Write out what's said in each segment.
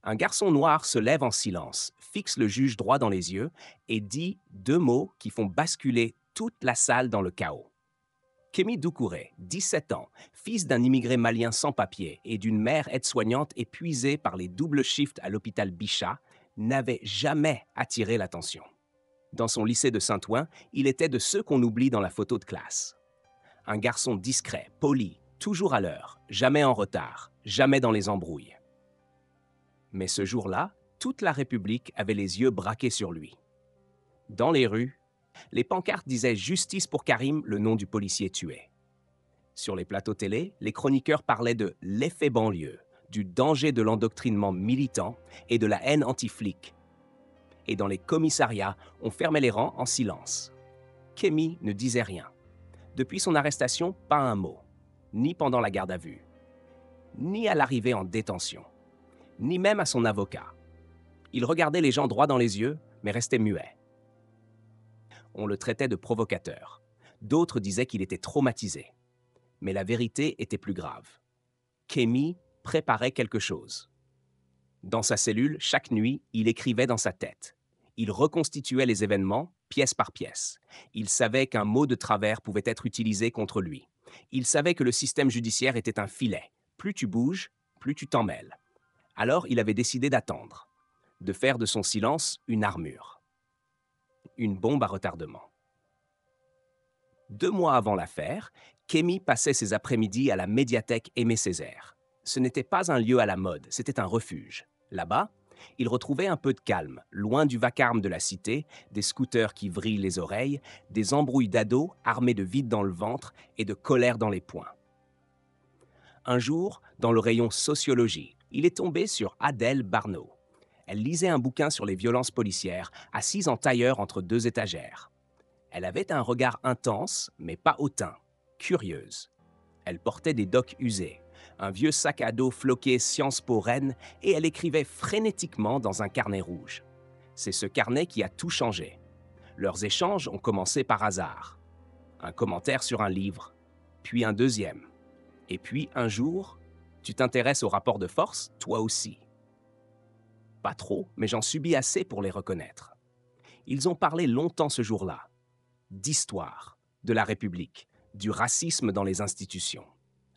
Un garçon noir se lève en silence, fixe le juge droit dans les yeux et dit deux mots qui font basculer toute la salle dans le chaos. Kémy Doucouré, 17 ans, fils d'un immigré malien sans papier et d'une mère aide-soignante épuisée par les doubles shifts à l'hôpital Bichat, n'avait jamais attiré l'attention. Dans son lycée de Saint-Ouen, il était de ceux qu'on oublie dans la photo de classe. Un garçon discret, poli, toujours à l'heure, jamais en retard, jamais dans les embrouilles. Mais ce jour-là, toute la République avait les yeux braqués sur lui. Dans les rues, les pancartes disaient «Justice pour Karim», le nom du policier tué. Sur les plateaux télé, les chroniqueurs parlaient de l'effet banlieue, du danger de l'endoctrinement militant et de la haine anti-flic. Et dans les commissariats, on fermait les rangs en silence. Kémy ne disait rien. Depuis son arrestation, pas un mot. Ni pendant la garde à vue, ni à l'arrivée en détention, ni même à son avocat. Il regardait les gens droit dans les yeux, mais restait muet. On le traitait de provocateur. D'autres disaient qu'il était traumatisé. Mais la vérité était plus grave. Kémy préparait quelque chose. Dans sa cellule, chaque nuit, il écrivait dans sa tête. Il reconstituait les événements, pièce par pièce. Il savait qu'un mot de travers pouvait être utilisé contre lui. Il savait que le système judiciaire était un filet. Plus tu bouges, plus tu t'en mêles. Alors il avait décidé d'attendre, de faire de son silence une armure, une bombe à retardement. 2 mois avant l'affaire, Kémy passait ses après-midi à la médiathèque Aimé-Césaire. Ce n'était pas un lieu à la mode, c'était un refuge. Là-bas, il retrouvait un peu de calme, loin du vacarme de la cité, des scooters qui vrillent les oreilles, des embrouilles d'ados armés de vide dans le ventre et de colère dans les poings. Un jour, dans le rayon sociologie, il est tombé sur Adèle Barneau. Elle lisait un bouquin sur les violences policières, assise en tailleur entre 2 étagères. Elle avait un regard intense, mais pas hautain, curieuse. Elle portait des docks usés, un vieux sac à dos floqué Sciences Po Rennes, et elle écrivait frénétiquement dans un carnet rouge. C'est ce carnet qui a tout changé. Leurs échanges ont commencé par hasard. Un commentaire sur un livre, puis un deuxième. Et puis, un jour, tu t'intéresses aux rapports de force, toi aussi. Pas trop, mais j'en subis assez pour les reconnaître. Ils ont parlé longtemps ce jour-là. D'histoire, de la République, du racisme dans les institutions.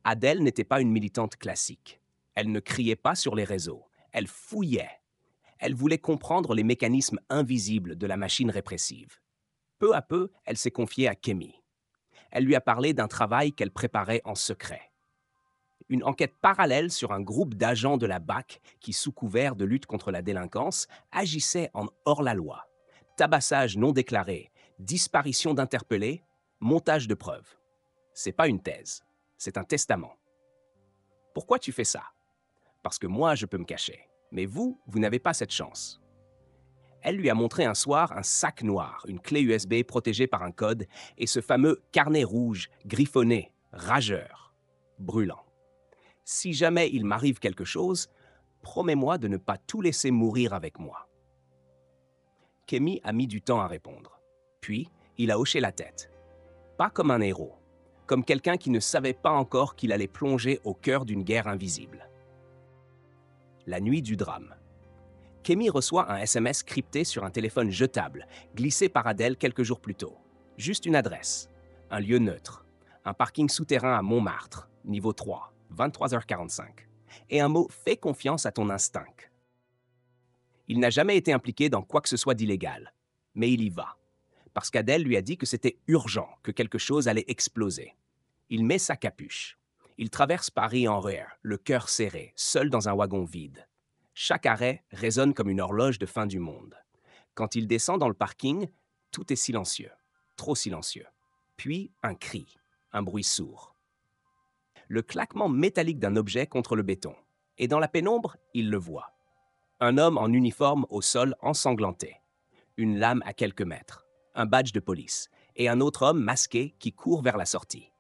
Adèle n'était pas une militante classique. Elle ne criait pas sur les réseaux. Elle fouillait. Elle voulait comprendre les mécanismes invisibles de la machine répressive. Peu à peu, elle s'est confiée à Kémy. Elle lui a parlé d'un travail qu'elle préparait en secret. Une enquête parallèle sur un groupe d'agents de la BAC qui, sous couvert de lutte contre la délinquance, agissait en hors-la-loi. Tabassage non déclaré, disparition d'interpellés, montage de preuves. C'est pas une thèse, c'est un testament. Pourquoi tu fais ça? Parce que moi, je peux me cacher. Mais vous n'avez pas cette chance. Elle lui a montré un soir un sac noir, une clé USB protégée par un code et ce fameux carnet rouge, griffonné, rageur, brûlant. Si jamais il m'arrive quelque chose, promets-moi de ne pas tout laisser mourir avec moi. Kémy a mis du temps à répondre. Puis, il a hoché la tête. Pas comme un héros, comme quelqu'un qui ne savait pas encore qu'il allait plonger au cœur d'une guerre invisible. La nuit du drame. Kémy reçoit un SMS crypté sur un téléphone jetable, glissé par Adèle quelques jours plus tôt. Juste une adresse, un lieu neutre, un parking souterrain à Montmartre, niveau 3, 23h45, et un mot « fais confiance à ton instinct ». Il n'a jamais été impliqué dans quoi que ce soit d'illégal, mais il y va, parce qu'Adèle lui a dit que c'était urgent, que quelque chose allait exploser. Il met sa capuche. Il traverse Paris en RER, le cœur serré, seul dans un wagon vide. Chaque arrêt résonne comme une horloge de fin du monde. Quand il descend dans le parking, tout est silencieux, trop silencieux. Puis un cri, un bruit sourd. Le claquement métallique d'un objet contre le béton. Et dans la pénombre, il le voit. Un homme en uniforme au sol ensanglanté. Une lame à quelques mètres. Un badge de police. Et un autre homme masqué qui court vers la sortie.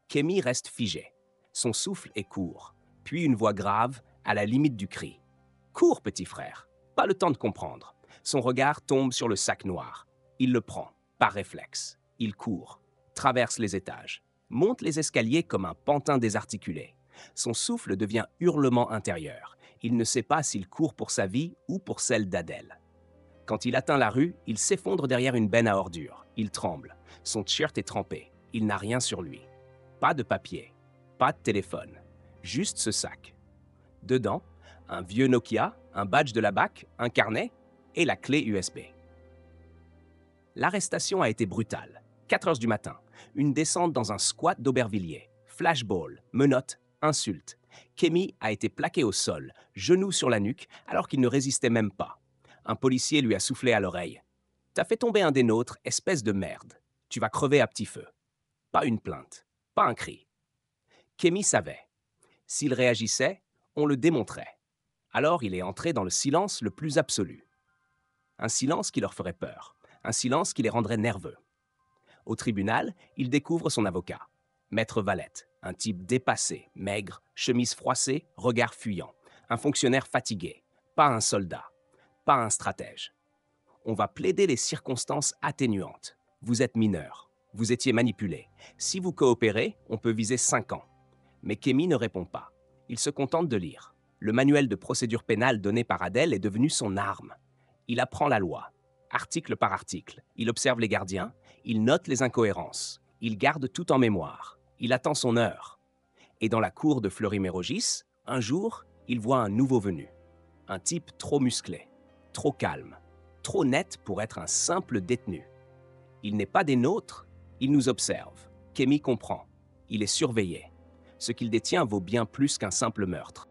Kémy reste figé. Son souffle est court. Puis une voix grave, à la limite du cri. « Cours, petit frère !» Pas le temps de comprendre. Son regard tombe sur le sac noir. Il le prend, par réflexe. Il court, traverse les étages, monte les escaliers comme un pantin désarticulé. Son souffle devient hurlement intérieur. Il ne sait pas s'il court pour sa vie ou pour celle d'Adèle. Quand il atteint la rue, il s'effondre derrière une benne à ordures. Il tremble. Son t-shirt est trempé. Il n'a rien sur lui. Pas de papier. Pas de téléphone. Juste ce sac. Dedans, un vieux Nokia, un badge de la BAC, un carnet et la clé USB. L'arrestation a été brutale. 4 heures du matin, une descente dans un squat d'Aubervilliers. Flashball, menottes, insultes. Kémy a été plaqué au sol, genoux sur la nuque, alors qu'il ne résistait même pas. Un policier lui a soufflé à l'oreille. « T'as fait tomber un des nôtres, espèce de merde. Tu vas crever à petit feu. » Pas une plainte, pas un cri. Kémy savait. S'il réagissait, on le démontrait. Alors il est entré dans le silence le plus absolu. Un silence qui leur ferait peur, un silence qui les rendrait nerveux. Au tribunal, il découvre son avocat, Maître Valette, un type dépassé, maigre, chemise froissée, regard fuyant, un fonctionnaire fatigué, pas un soldat, pas un stratège. On va plaider les circonstances atténuantes. Vous êtes mineur, vous étiez manipulé. Si vous coopérez, on peut viser 5 ans. Mais Kémy ne répond pas. Il se contente de lire. Le manuel de procédure pénale donné par Adèle est devenu son arme. Il apprend la loi, article par article. Il observe les gardiens, il note les incohérences. Il garde tout en mémoire. Il attend son heure. Et dans la cour de Fleury-Mérogis, un jour, il voit un nouveau venu. Un type trop musclé, trop calme, trop net pour être un simple détenu. Il n'est pas des nôtres, il nous observe. Kémy comprend. Il est surveillé. Ce qu'il détient vaut bien plus qu'un simple meurtre.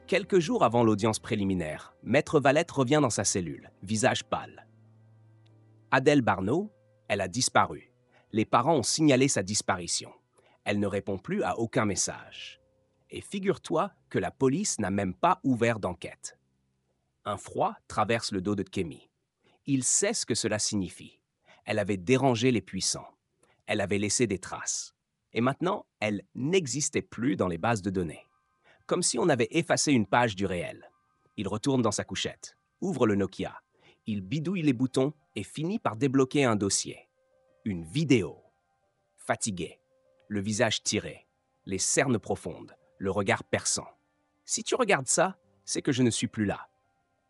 Quelques jours avant l'audience préliminaire, Maître Valette revient dans sa cellule, visage pâle. Adèle Barneau, elle a disparu. Les parents ont signalé sa disparition. Elle ne répond plus à aucun message. Et figure-toi que la police n'a même pas ouvert d'enquête. Un froid traverse le dos de Kémy. Il sait ce que cela signifie. Elle avait dérangé les puissants. Elle avait laissé des traces. Et maintenant, elle n'existait plus dans les bases de données. Comme si on avait effacé une page du réel. Il retourne dans sa couchette, ouvre le Nokia. Il bidouille les boutons et finit par débloquer un dossier. Une vidéo. Fatigué, le visage tiré, les cernes profondes, le regard perçant. Si tu regardes ça, c'est que je ne suis plus là.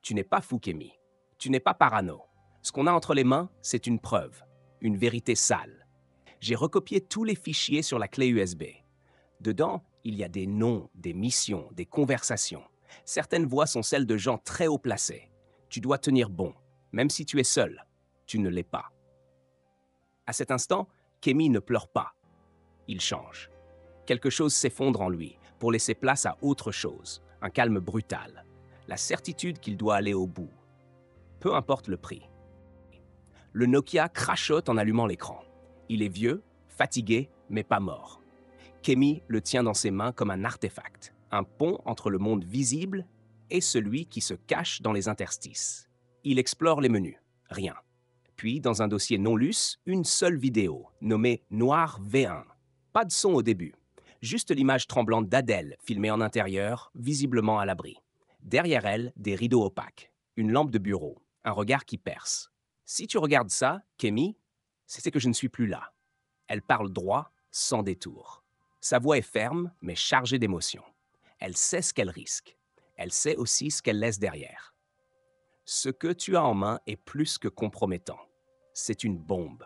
Tu n'es pas fou, Kémy. Tu n'es pas parano. Ce qu'on a entre les mains, c'est une preuve, une vérité sale. J'ai recopié tous les fichiers sur la clé USB. Dedans, il y a des noms, des missions, des conversations. Certaines voix sont celles de gens très haut placés. Tu dois tenir bon, même si tu es seul. Tu ne l'es pas. À cet instant, Kémy ne pleure pas. Il change. Quelque chose s'effondre en lui pour laisser place à autre chose, un calme brutal, la certitude qu'il doit aller au bout. Peu importe le prix. Le Nokia crachote en allumant l'écran. Il est vieux, fatigué, mais pas mort. Kémy le tient dans ses mains comme un artefact, un pont entre le monde visible et celui qui se cache dans les interstices. Il explore les menus. Rien. Puis, dans un dossier non luce, une seule vidéo, nommée Noir V1. Pas de son au début. Juste l'image tremblante d'Adèle, filmée en intérieur, visiblement à l'abri. Derrière elle, des rideaux opaques. Une lampe de bureau. Un regard qui perce. Si tu regardes ça, Kémy, c'est que je ne suis plus là. Elle parle droit, sans détour. Sa voix est ferme, mais chargée d'émotion. Elle sait ce qu'elle risque. Elle sait aussi ce qu'elle laisse derrière. Ce que tu as en main est plus que compromettant. C'est une bombe.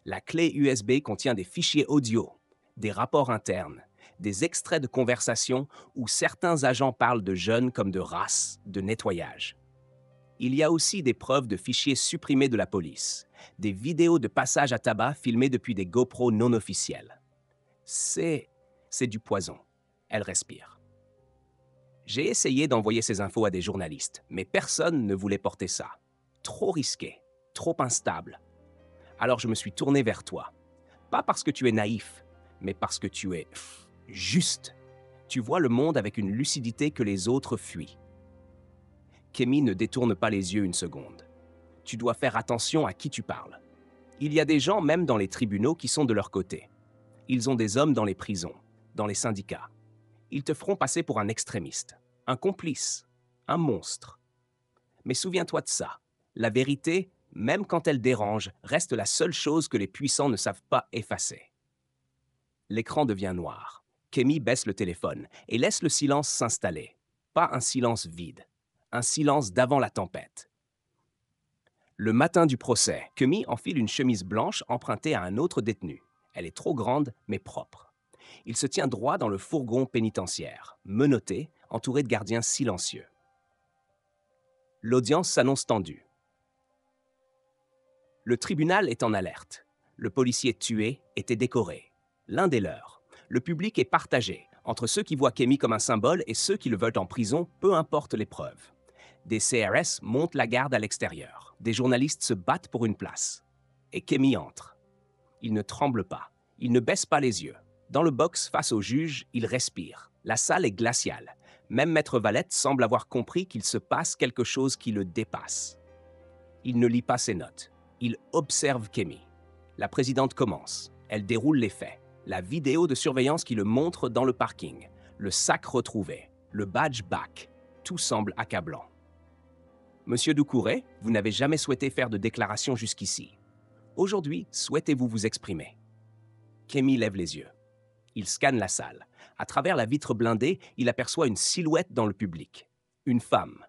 La clé USB contient des fichiers audio, des rapports internes, des extraits de conversations où certains agents parlent de jeunes comme de races, de nettoyage. Il y a aussi des preuves de fichiers supprimés de la police, des vidéos de passage à tabac filmées depuis des GoPro non officiels. C'est du poison. Elle respire. J'ai essayé d'envoyer ces infos à des journalistes, mais personne ne voulait porter ça. Trop risqué, trop instable. Alors je me suis tourné vers toi. Pas parce que tu es naïf, mais parce que tu es juste. Tu vois le monde avec une lucidité que les autres fuient. Kémy ne détourne pas les yeux une seconde. Tu dois faire attention à qui tu parles. Il y a des gens, même dans les tribunaux, qui sont de leur côté. Ils ont des hommes dans les prisons, dans les syndicats. Ils te feront passer pour un extrémiste, un complice, un monstre. Mais souviens-toi de ça. La vérité, même quand elle dérange, reste la seule chose que les puissants ne savent pas effacer. L'écran devient noir. Kémy baisse le téléphone et laisse le silence s'installer. pas un silence vide, un silence d'avant la tempête. Le matin du procès, Kemi enfile une chemise blanche empruntée à un autre détenu. Elle est trop grande, mais propre. Il se tient droit dans le fourgon pénitentiaire, menotté, entouré de gardiens silencieux. L'audience s'annonce tendue. Le tribunal est en alerte. Le policier tué était décoré. L'un des leurs. Le public est partagé entre ceux qui voient Kemi comme un symbole et ceux qui le veulent en prison, peu importe les preuves. Des CRS montent la garde à l'extérieur. Des journalistes se battent pour une place. Et Kemi entre. Il ne tremble pas. Il ne baisse pas les yeux. Dans le box face au juge, il respire. La salle est glaciale. Même Maître Valette semble avoir compris qu'il se passe quelque chose qui le dépasse. Il ne lit pas ses notes. Il observe Kemi. La présidente commence. Elle déroule les faits. La vidéo de surveillance qui le montre dans le parking. Le sac retrouvé. Le badge back. Tout semble accablant. Monsieur Doucouré, vous n'avez jamais souhaité faire de déclaration jusqu'ici. Aujourd'hui, souhaitez-vous vous exprimer? Kemi lève les yeux. Il scanne la salle. À travers la vitre blindée, il aperçoit une silhouette dans le public. Une femme.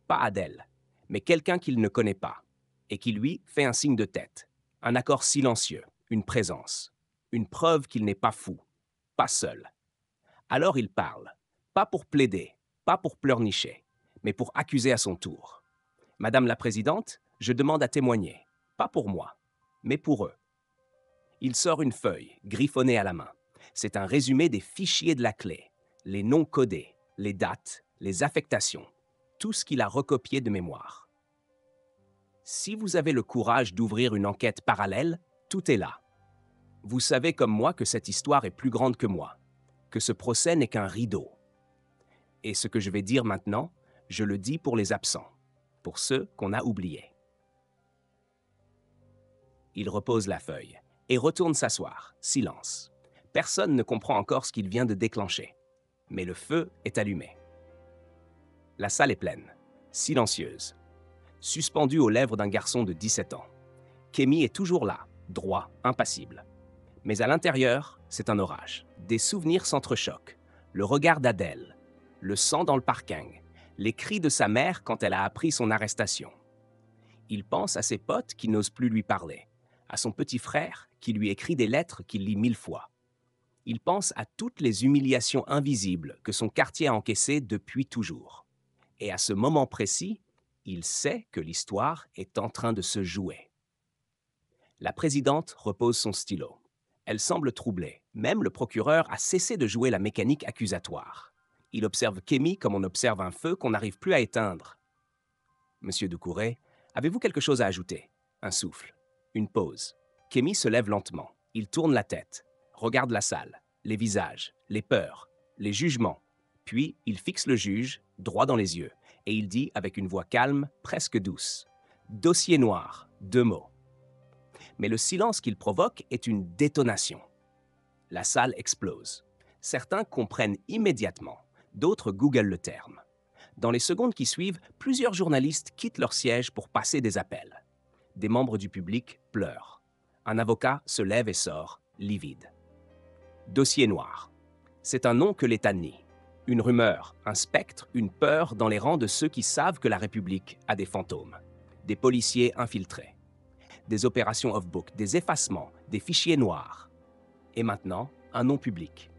Pas Adèle, mais quelqu'un qu'il ne connaît pas. Et qui, lui, fait un signe de tête. Un accord silencieux, une présence. Une preuve qu'il n'est pas fou, pas seul. Alors il parle. Pas pour plaider, pas pour pleurnicher, mais pour accuser à son tour. Madame la Présidente, je demande à témoigner. Pas pour moi, mais pour eux. Il sort une feuille, griffonnée à la main. C'est un résumé des fichiers de la clé, les noms codés, les dates, les affectations, tout ce qu'il a recopié de mémoire. Si vous avez le courage d'ouvrir une enquête parallèle, tout est là. Vous savez comme moi que cette histoire est plus grande que moi, que ce procès n'est qu'un rideau. Et ce que je vais dire maintenant, je le dis pour les absents, pour ceux qu'on a oubliés. Il repose la feuille et retourne s'asseoir. Silence. Personne ne comprend encore ce qu'il vient de déclencher. Mais le feu est allumé. La salle est pleine, silencieuse, suspendue aux lèvres d'un garçon de 17 ans. Kemi est toujours là, droit, impassible. Mais à l'intérieur, c'est un orage. Des souvenirs s'entrechoquent. Le regard d'Adèle, le sang dans le parking, les cris de sa mère quand elle a appris son arrestation. Il pense à ses potes qui n'osent plus lui parler, à son petit frère qui lui écrit des lettres qu'il lit 1000 fois. Il pense à toutes les humiliations invisibles que son quartier a encaissées depuis toujours. Et à ce moment précis, il sait que l'histoire est en train de se jouer. La présidente repose son stylo. Elle semble troublée. Même le procureur a cessé de jouer la mécanique accusatoire. Il observe Kemi comme on observe un feu qu'on n'arrive plus à éteindre. Monsieur Doucouré, avez-vous quelque chose à ajouter? Un souffle. Une pause. Kemi se lève lentement. Il tourne la tête, regarde la salle, les visages, les peurs, les jugements. Puis, il fixe le juge, droit dans les yeux, et il dit avec une voix calme, presque douce. « Dossier noir, 2 mots. » Mais le silence qu'il provoque est une détonation. La salle explose. Certains comprennent immédiatement, d'autres googlent le terme. Dans les secondes qui suivent, plusieurs journalistes quittent leur siège pour passer des appels. Des membres du public pleurent. Un avocat se lève et sort, livide. Dossier noir. C'est un nom que l'État nie. Une rumeur, un spectre, une peur dans les rangs de ceux qui savent que la République a des fantômes. Des policiers infiltrés. Des opérations off-book, des effacements, des fichiers noirs. Et maintenant, un nom public,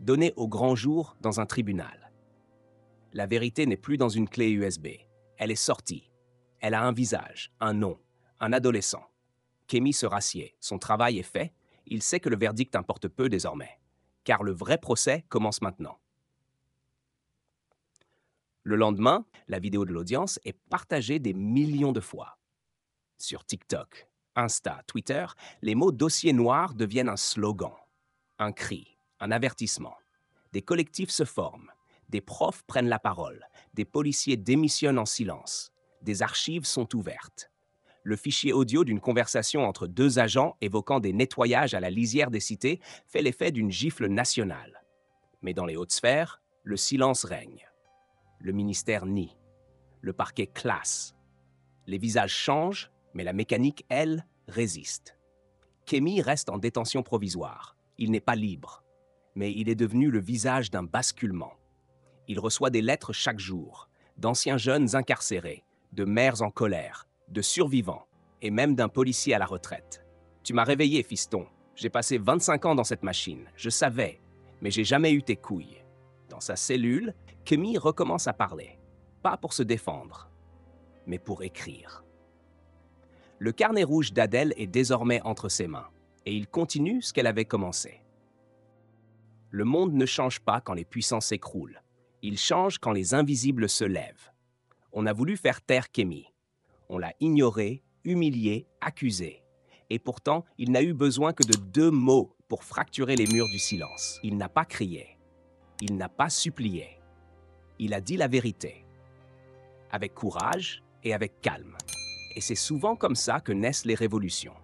donné au grand jour dans un tribunal. La vérité n'est plus dans une clé USB. Elle est sortie. Elle a un visage, un nom, un adolescent. Kemi se rassied. Son travail est fait. Il sait que le verdict importe peu désormais. Car le vrai procès commence maintenant. Le lendemain, la vidéo de l'audience est partagée des millions de fois. Sur TikTok, Insta, Twitter, les mots dossier noir deviennent un slogan, un cri, un avertissement. Des collectifs se forment, des profs prennent la parole, des policiers démissionnent en silence, des archives sont ouvertes. Le fichier audio d'une conversation entre 2 agents évoquant des nettoyages à la lisière des cités fait l'effet d'une gifle nationale. Mais dans les hautes sphères, le silence règne. Le ministère nie. Le parquet classe. Les visages changent, mais la mécanique, elle, résiste. Kemi reste en détention provisoire. Il n'est pas libre, mais il est devenu le visage d'un basculement. Il reçoit des lettres chaque jour, d'anciens jeunes incarcérés, de mères en colère, de survivants, et même d'un policier à la retraite. Tu m'as réveillé, fiston. J'ai passé 25 ans dans cette machine, je savais, mais j'ai jamais eu tes couilles. Dans sa cellule, Kemi recommence à parler, pas pour se défendre, mais pour écrire. Le carnet rouge d'Adèle est désormais entre ses mains, et il continue ce qu'elle avait commencé. Le monde ne change pas quand les puissants s'écroulent. Il change quand les invisibles se lèvent. On a voulu faire taire Kemi. On l'a ignoré, humilié, accusé. Et pourtant, il n'a eu besoin que de 2 mots pour fracturer les murs du silence. Il n'a pas crié. Il n'a pas supplié. Il a dit la vérité. Avec courage et avec calme. Et c'est souvent comme ça que naissent les révolutions.